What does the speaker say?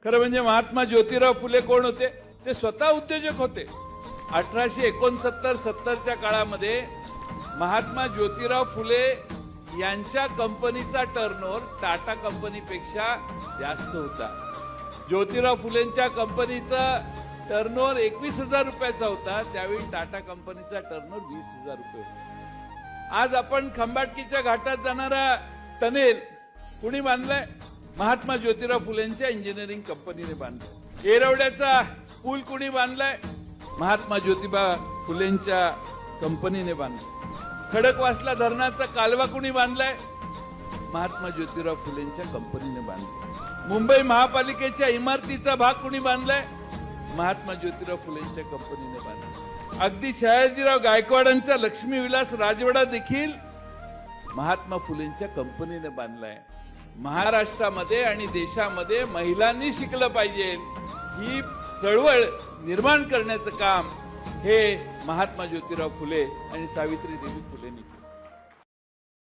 खरं म्हणजे महात्मा ज्योतिराव फुले कोण होते? ते स्वतः उद्योजक होते. 1869-70च्या काळामध्ये महात्मा ज्योतिराव फुले यांच्या कंपनीचा टर्नओव्हर टाटा कंपनीपेक्षा जास्त होता. ज्योतिराव फुलेंच्या कंपनीचा टर्नओव्हर 21,000 रुपयाचा होता, त्यावेळी टाटा कंपनीचा टर्नओव्हर 20,000 रुपये होता. आज आपण खंबाटकीच्या घाटात जाणारा टनेल कुणी बांधलाय? महात्मा ज्योतिराव फुलेंच्या इंजिनिअरिंग कंपनीने बांधलाय. येरवड्याचा पूल कुणी बांधलाय? महात्मा ज्योतिबा फुलेंच्या कंपनीने बांधलाय. खडकवासला धरणाचा कालवा कुणी बांधलाय? महात्मा ज्योतिराव फुलेंच्या कंपनीने बांधलाय. मुंबई महापालिकेच्या इमारतीचा भाग कुणी बांधलाय? महात्मा ज्योतिराव फुलेंच्या कंपनीने बांधलाय. अगदी शहाजीराव गायकवाडांचा लक्ष्मी विलास राजवाडा देखील महात्मा फुलेंच्या कंपनीने बांधलाय. महाराष्ट्रामध्ये आणि देशामध्ये महिलांनी शिकलं पाहिजे ही चळवळ निर्माण करण्याचं काम हे महात्मा ज्योतिराव फुले आणि सावित्रीदेवी फुलेंनी केलं.